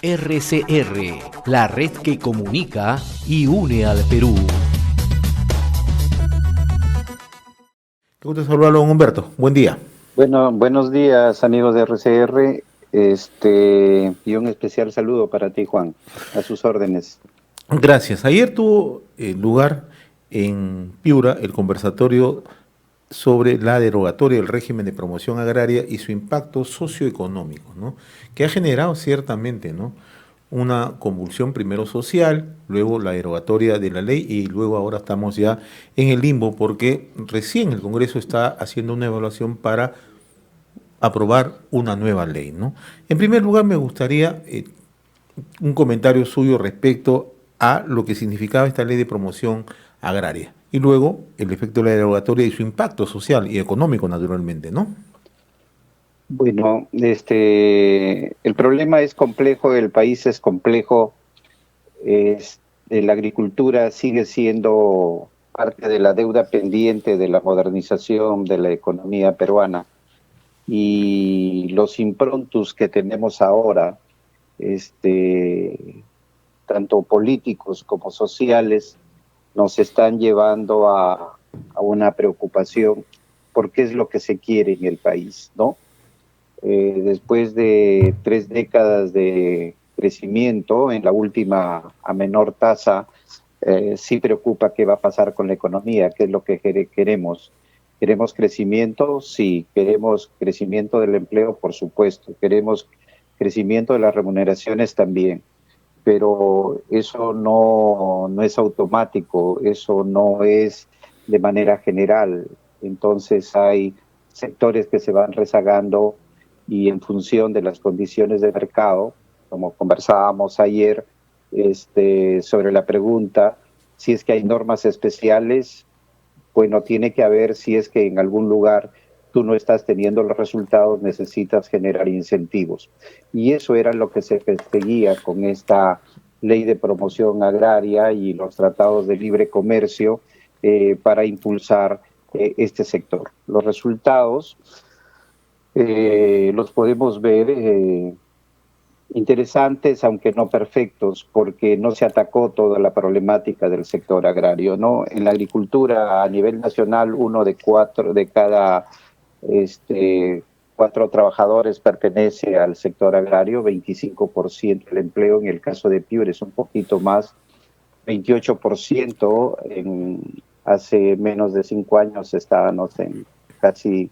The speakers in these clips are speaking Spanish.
RCR, la red que comunica y une al Perú. Qué gusto saludarlo, don Humberto. Buen día. Bueno, buenos días, amigos de RCR. Y un especial saludo para ti, Juan, a sus órdenes. Gracias. Ayer tuvo lugar en Piura el conversatorio sobre la derogatoria del régimen de promoción agraria y su impacto socioeconómico, ¿no? Que ha generado ciertamente, ¿no?, una convulsión primero social, luego la derogatoria de la ley y luego ahora estamos ya en el limbo porque recién el Congreso está haciendo una evaluación para aprobar una nueva ley, ¿no? En primer lugar, me gustaría un comentario suyo respecto a lo que significaba esta ley de promoción agraria y luego el efecto de la derogatoria y su impacto social y económico, naturalmente, ¿no? Bueno, el problema es complejo, el país es complejo, la agricultura sigue siendo parte de la deuda pendiente de la modernización de la economía peruana y los improntus que tenemos ahora, tanto políticos como sociales, nos están llevando a una preocupación por qué es lo que se quiere en el país, ¿no? Después de 3 décadas de crecimiento, en la última a menor tasa, sí preocupa qué va a pasar con la economía, qué es lo que queremos. ¿Queremos crecimiento? Sí. ¿Queremos crecimiento del empleo? Por supuesto. ¿Queremos crecimiento de las remuneraciones? También. Pero eso no es automático, eso no es de manera general. Entonces hay sectores que se van rezagando y en función de las condiciones de mercado, como conversábamos ayer sobre la pregunta, si es que hay normas especiales, bueno, tiene que haber, si es que en algún lugar tú no estás teniendo los resultados, necesitas generar incentivos. Y eso era lo que se perseguía con esta ley de promoción agraria y los tratados de libre comercio para impulsar este sector. Los resultados los podemos ver interesantes, aunque no perfectos, porque no se atacó toda la problemática del sector agrario, ¿no? En la agricultura a nivel nacional, uno de cada 4 trabajadores pertenece al sector agrario, 25% del empleo, en el caso de Piura es un poquito más, 28%, hace menos de 5 años estábamos en casi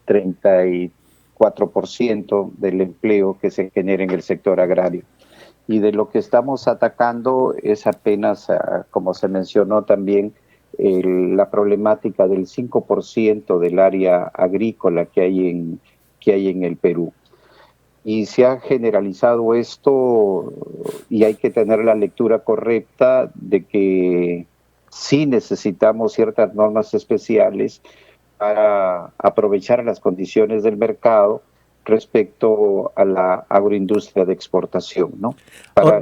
34% del empleo que se genera en el sector agrario. Y de lo que estamos atacando es apenas, como se mencionó también, la problemática del 5% del área agrícola que hay en el Perú. Y se ha generalizado esto y hay que tener la lectura correcta de que sí necesitamos ciertas normas especiales para aprovechar las condiciones del mercado respecto a la agroindustria de exportación, ¿no?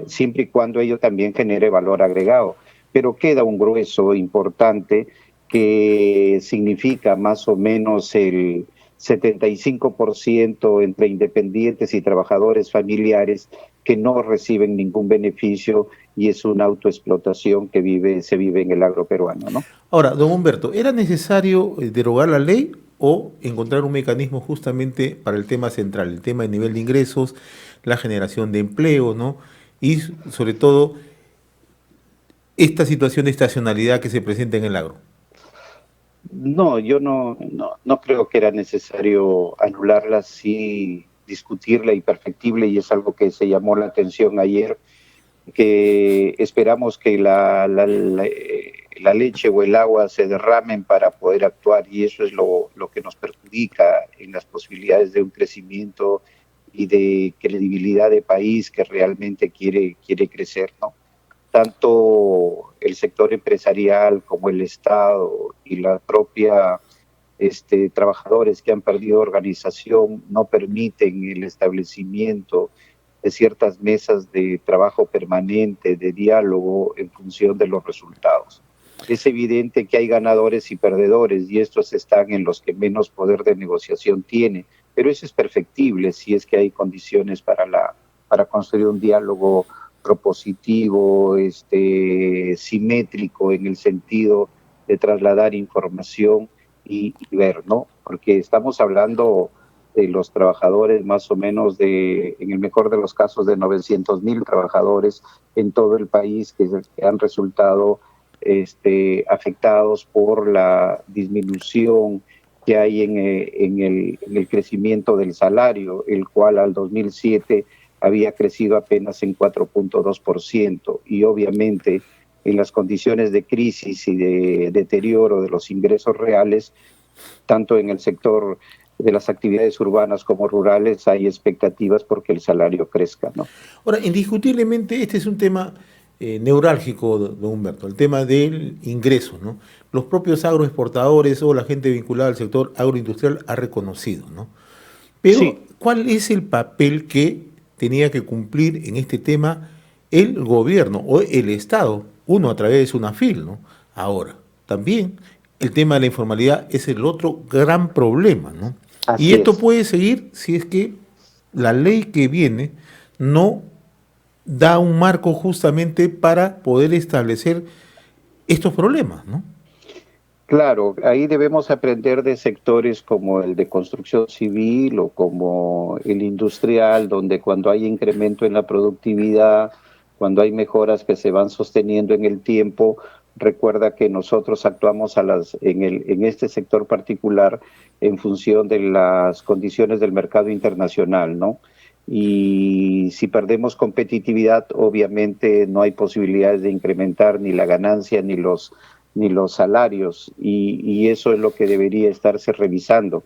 Siempre y cuando ello también genere valor agregado. Pero queda un grueso importante que significa más o menos el 75% entre independientes y trabajadores familiares que no reciben ningún beneficio y es una autoexplotación que se vive en el agro peruano, ¿no? Ahora, don Humberto, ¿era necesario derogar la ley o encontrar un mecanismo justamente para el tema central, el tema del nivel de ingresos, la generación de empleo, ¿no? Y sobre todo esta situación de estacionalidad que se presenta en el agro? No, yo no creo que era necesario anularla, sí discutirla y perfectible, y es algo que se llamó la atención ayer, que esperamos que la leche o el agua se derramen para poder actuar, y eso es lo que nos perjudica en las posibilidades de un crecimiento y de credibilidad de país que realmente quiere crecer, ¿no? Tanto el sector empresarial como el Estado y la propia trabajadores que han perdido organización no permiten el establecimiento de ciertas mesas de trabajo permanente, de diálogo en función de los resultados. Es evidente que hay ganadores y perdedores y estos están en los que menos poder de negociación tienen, pero eso es perfectible si es que hay condiciones para para construir un diálogo propositivo, simétrico en el sentido de trasladar información y ver, ¿no? Porque estamos hablando de los trabajadores más o menos en el mejor de los casos, de 900,000 trabajadores en todo el país que han resultado afectados por la disminución que hay en el crecimiento del salario, el cual al 2007 había crecido apenas en 4.2%, y obviamente en las condiciones de crisis y de deterioro de los ingresos reales, tanto en el sector de las actividades urbanas como rurales, hay expectativas porque el salario crezca, ¿no? Ahora, indiscutiblemente este es un tema neurálgico, don Humberto, el tema del ingreso, ¿no? Los propios agroexportadores o la gente vinculada al sector agroindustrial ha reconocido, ¿no? Pero, Sí. ¿cuál es el papel que tenía que cumplir en este tema el gobierno o el Estado? Uno a través de SUNAFIL, ¿no? Ahora, también el tema de la informalidad es el otro gran problema, ¿no? Y Así esto es. puede seguir si es que la ley que viene no da un marco justamente para poder establecer estos problemas, ¿no? Claro, ahí debemos aprender de sectores como el de construcción civil o como el industrial, donde cuando hay incremento en la productividad, cuando hay mejoras que se van sosteniendo en el tiempo, recuerda que nosotros actuamos en este sector particular en función de las condiciones del mercado internacional, ¿no? Y si perdemos competitividad, obviamente no hay posibilidades de incrementar ni la ganancia ni los salarios, y eso es lo que debería estarse revisando.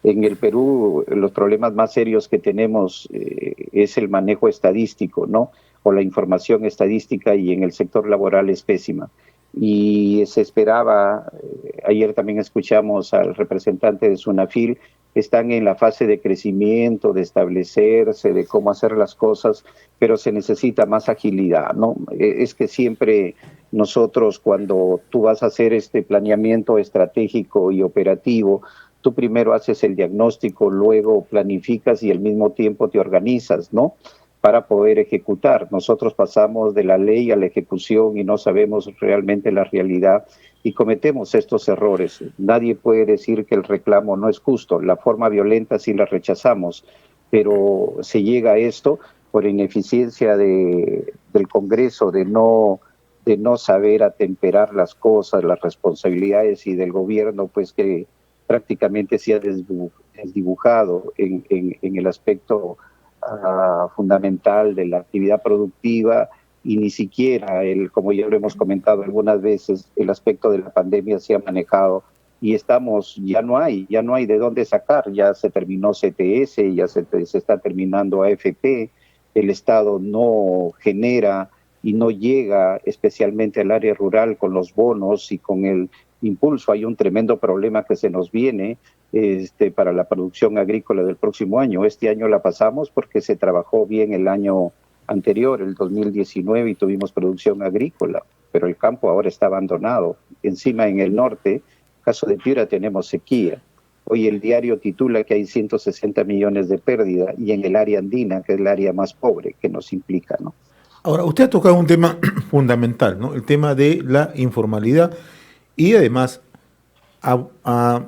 En el Perú, los problemas más serios que tenemos es el manejo estadístico, ¿no? O la información estadística, y en el sector laboral es pésima. Y se esperaba, ayer también escuchamos al representante de SUNAFIL, están en la fase de crecimiento, de establecerse, de cómo hacer las cosas, pero se necesita más agilidad, ¿no? Es que siempre nosotros, cuando tú vas a hacer este planeamiento estratégico y operativo, tú primero haces el diagnóstico, luego planificas y al mismo tiempo te organizas, ¿no? Para poder ejecutar. Nosotros pasamos de la ley a la ejecución y no sabemos realmente la realidad y cometemos estos errores. Nadie puede decir que el reclamo no es justo. La forma violenta sí la rechazamos, pero se llega a esto por ineficiencia del Congreso, de no saber atemperar las cosas, las responsabilidades, y del gobierno, pues que prácticamente se ha desdibujado en el aspecto fundamental de la actividad productiva, y ni siquiera, como ya lo hemos comentado algunas veces, el aspecto de la pandemia se ha manejado, y ya no hay de dónde sacar. Ya se terminó CTS, ya se está terminando AFP, el Estado no genera y no llega especialmente al área rural con los bonos y con el impulso. Hay un tremendo problema que se nos viene para la producción agrícola del próximo año. Este año la pasamos porque se trabajó bien el año anterior, el 2019, y tuvimos producción agrícola, pero el campo ahora está abandonado. Encima, en el norte, caso de Piura, tenemos sequía. Hoy el diario titula que hay 160 millones de pérdida, y en el área andina, que es el área más pobre, que nos implica, ¿no? Ahora, usted ha tocado un tema fundamental, ¿no? El tema de la informalidad, y además ha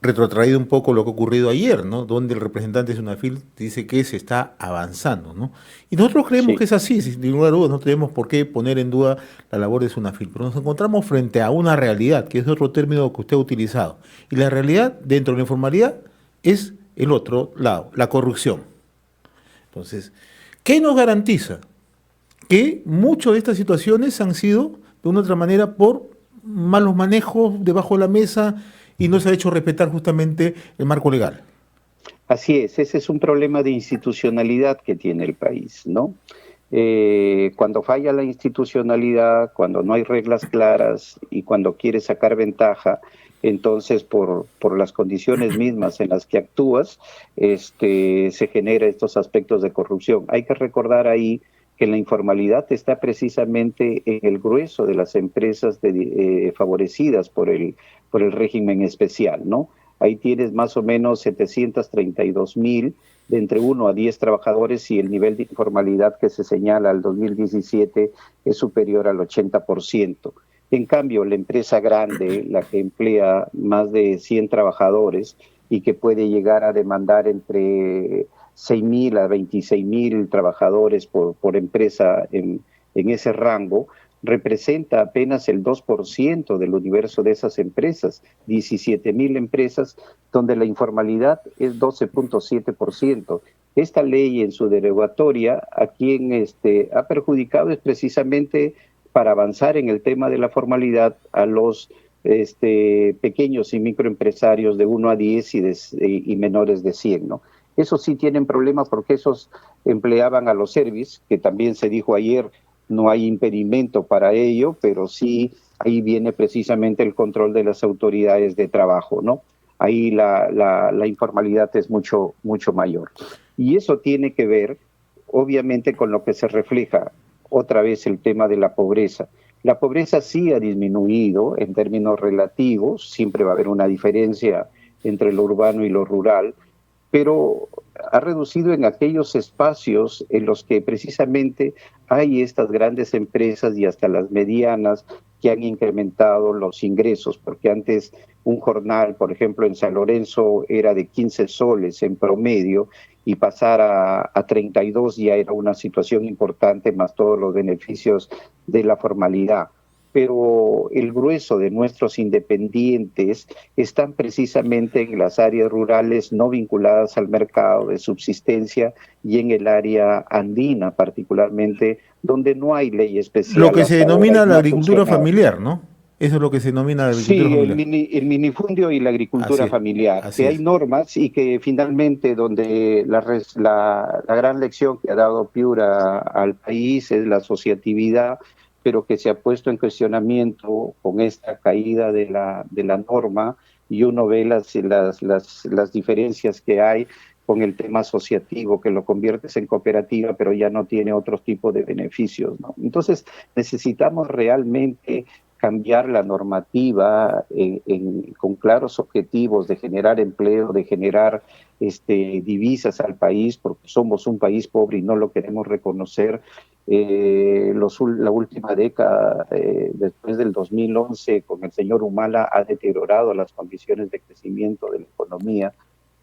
retrotraído un poco lo que ha ocurrido ayer, ¿no? Donde el representante de SUNAFIL dice que se está avanzando, ¿no? Y nosotros creemos que es así, sin ninguna duda. No tenemos por qué poner en duda la labor de SUNAFIL, pero nos encontramos frente a una realidad, que es otro término que usted ha utilizado. Y la realidad dentro de la informalidad es el otro lado, la corrupción. Entonces, ¿qué nos garantiza? Que muchas de estas situaciones han sido, de una u otra manera, por malos manejos debajo de la mesa, y no se ha hecho respetar justamente el marco legal. Así es, ese es un problema de institucionalidad que tiene el país, ¿no? Cuando falla la institucionalidad, cuando no hay reglas claras y cuando quieres sacar ventaja, entonces por las condiciones mismas en las que actúas, se genera estos aspectos de corrupción. Hay que recordar ahí que la informalidad está precisamente en el grueso de las empresas favorecidas por el régimen especial, ¿no? Ahí tienes más o menos 732,000, de entre 1 a 10 trabajadores y el nivel de informalidad que se señala al 2017 es superior al 80%. En cambio, la empresa grande, la que emplea más de 100 trabajadores y que puede llegar a demandar entre 6.000 a 26.000 trabajadores por empresa en ese rango, representa apenas el 2% del universo de esas empresas, 17.000 empresas, donde la informalidad es 12.7%. Esta ley en su derogatoria a quien ha perjudicado es precisamente para avanzar en el tema de la formalidad a los pequeños y microempresarios de 1 a 10 y menores de 100, ¿no? Esos sí tienen problemas porque esos empleaban a los service, que también se dijo ayer, no hay impedimento para ello, pero sí ahí viene precisamente el control de las autoridades de trabajo, ¿no? Ahí la informalidad es mucho mayor. Y eso tiene que ver, obviamente, con lo que se refleja otra vez el tema de la pobreza. La pobreza sí ha disminuido en términos relativos, siempre va a haber una diferencia entre lo urbano y lo rural, pero ha reducido en aquellos espacios en los que precisamente hay estas grandes empresas y hasta las medianas que han incrementado los ingresos, porque antes un jornal, por ejemplo, en San Lorenzo era de 15 soles en promedio y pasar a 32 ya era una situación importante, más todos los beneficios de la formalidad. Pero el grueso de nuestros independientes están precisamente en las áreas rurales no vinculadas al mercado de subsistencia y en el área andina particularmente, donde no hay ley especial. Lo que se denomina la no agricultura familiar, ¿no? Eso es lo que se denomina la agricultura Sí, familiar. el minifundio y la agricultura familiar, así que hay es. normas y que finalmente donde la gran lección que ha dado Piura al país es la asociatividad, pero que se ha puesto en cuestionamiento con esta caída de la norma y uno ve las diferencias que hay con el tema asociativo, que lo conviertes en cooperativa, pero ya no tiene otro tipo de beneficios, ¿no? Entonces necesitamos realmente cambiar la normativa con claros objetivos de generar empleo, de generar divisas al país, porque somos un país pobre y no lo queremos reconocer. La última década, después del 2011, con el señor Humala, ha deteriorado las condiciones de crecimiento de la economía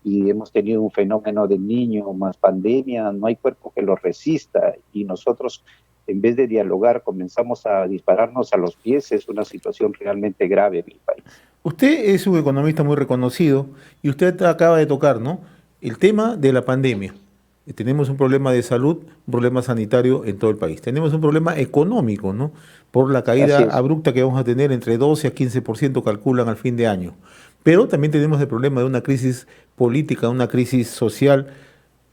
y hemos tenido un fenómeno de niño más pandemia, no hay cuerpo que lo resista y nosotros, en vez de dialogar, comenzamos a dispararnos a los pies. Es una situación realmente grave en el país. Usted es un economista muy reconocido y usted acaba de tocar, ¿no?, el tema de la pandemia. Tenemos un problema de salud, un problema sanitario en todo el país. Tenemos un problema económico, ¿no?, por la caída abrupta que vamos a tener entre 12 a 15% calculan al fin de año. Pero también tenemos el problema de una crisis política, una crisis social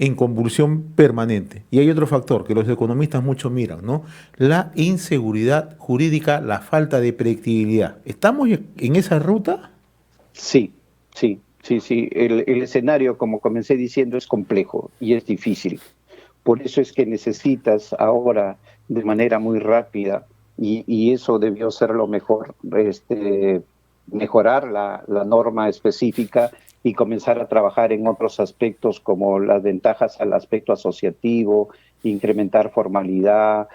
en convulsión permanente. Y hay otro factor que los economistas mucho miran, ¿no?, la inseguridad jurídica, la falta de predictibilidad. ¿Estamos en esa ruta? Sí. El escenario, como comencé diciendo, es complejo y es difícil. Por eso es que necesitas ahora, de manera muy rápida, y eso debió ser lo mejor, mejorar la norma específica y comenzar a trabajar en otros aspectos como las ventajas al aspecto asociativo, incrementar formalidad,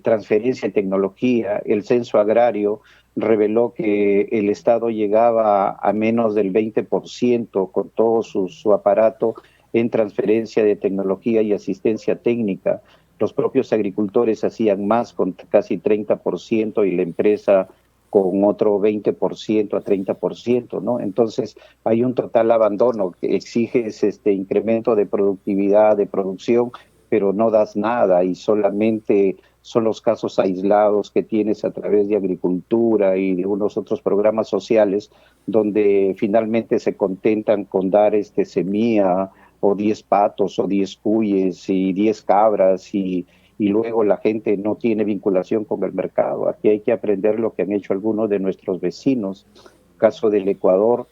transferencia de tecnología. El censo agrario reveló que el Estado llegaba a menos del 20% con todo su aparato en transferencia de tecnología y asistencia técnica. Los propios agricultores hacían más con casi 30% y la empresa con otro 20% a 30%, ¿no? Entonces hay un total abandono, que exiges incremento de productividad, de producción, pero no das nada y solamente son los casos aislados que tienes a través de agricultura y de unos otros programas sociales donde finalmente se contentan con dar semilla o 10 patos o 10 cuyes y 10 cabras y luego la gente no tiene vinculación con el mercado. Aquí hay que aprender lo que han hecho algunos de nuestros vecinos. Caso del Ecuador,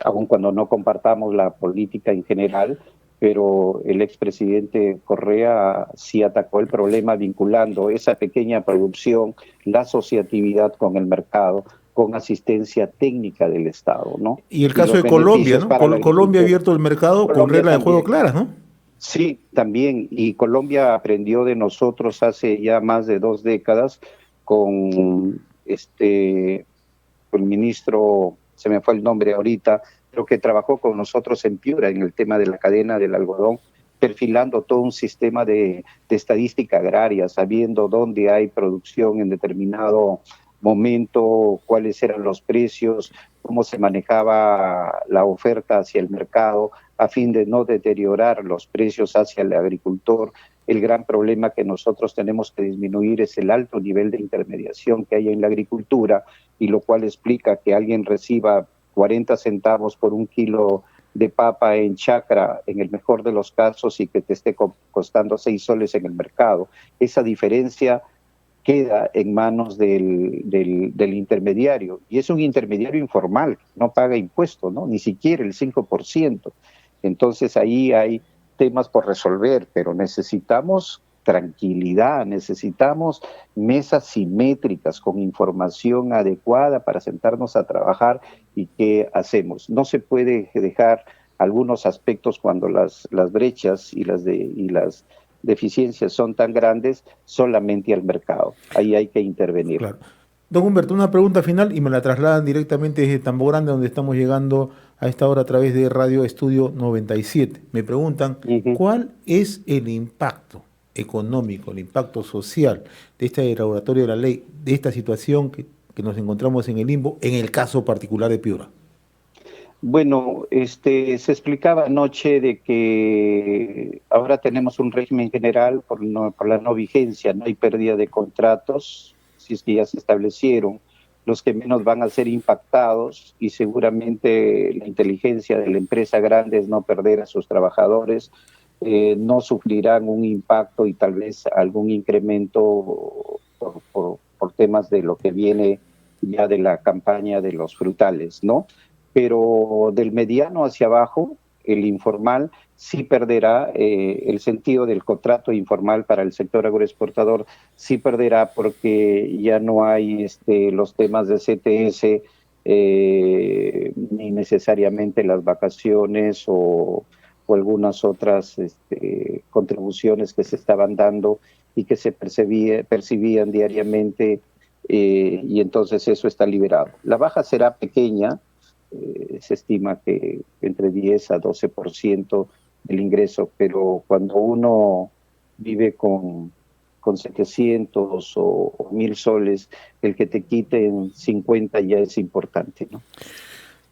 aun cuando no compartamos la política en general, pero el expresidente Correa sí atacó el problema vinculando esa pequeña producción, la asociatividad con el mercado, con asistencia técnica del Estado, ¿no? Y el caso de Colombia, ¿no? Colombia ha abierto el mercado con reglas de juego claras, ¿no? Sí, también, y Colombia aprendió de nosotros hace ya más de 2 décadas con el ministro, se me fue el nombre ahorita, pero que trabajó con nosotros en Piura en el tema de la cadena del algodón, perfilando todo un sistema de estadística agraria, sabiendo dónde hay producción en determinado momento, cuáles eran los precios, cómo se manejaba la oferta hacia el mercado, a fin de no deteriorar los precios hacia el agricultor. El gran problema que nosotros tenemos que disminuir es el alto nivel de intermediación que hay en la agricultura, y lo cual explica que alguien reciba 40 centavos por un kilo de papa en chacra, en el mejor de los casos, y que te esté costando 6 soles en el mercado. Esa diferencia queda en manos del intermediario, y es un intermediario informal, no paga impuestos, ¿no? Ni siquiera el 5%. Entonces ahí hay temas por resolver, pero necesitamos tranquilidad, necesitamos mesas simétricas con información adecuada para sentarnos a trabajar. ¿Y qué hacemos? No se puede dejar algunos aspectos cuando las brechas y las deficiencias son tan grandes solamente al mercado. Ahí hay que intervenir. Claro. Don Humberto, una pregunta final y me la trasladan directamente desde Tambo Grande, donde estamos llegando a esta hora a través de Radio Estudio 97. Me preguntan, ¿cuál es el impacto económico, el impacto social de esta derogatoria de la ley, de esta situación que nos encontramos en el limbo, en el caso particular de Piura? Bueno, se explicaba anoche de que ahora tenemos un régimen general por la no vigencia, no hay pérdida de contratos, si es que ya se establecieron, los que menos van a ser impactados, y seguramente la inteligencia de la empresa grande es no perder a sus trabajadores, no sufrirán un impacto y tal vez algún incremento por temas de lo que viene ya de la campaña de los frutales, ¿no? Pero del mediano hacia abajo, el informal sí perderá, el sentido del contrato informal para el sector agroexportador sí perderá, porque ya no hay los temas de CTS, ni necesariamente las vacaciones o algunas otras contribuciones que se estaban dando y que se percibían diariamente, y entonces eso está liberado. La baja será pequeña, se estima que entre 10 a 12% del ingreso, pero cuando uno vive con 700 o 1,000 soles, el que te quiten 50 ya es importante, ¿no?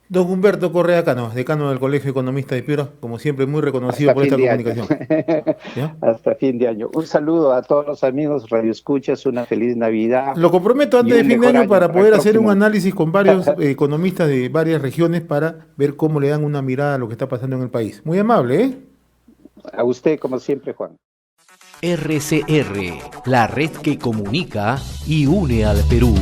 Don Humberto Correa Cano, decano del Colegio Economista de Piura, como siempre muy reconocido por esta comunicación. Hasta fin de año. Un saludo a todos los amigos radioescuchas, una feliz Navidad. Lo comprometo antes de fin de año para poder hacer un análisis con varios economistas de varias regiones para ver cómo le dan una mirada a lo que está pasando en el país. Muy amable, ¿eh? A usted, como siempre, Juan. RCR, la red que comunica y une al Perú.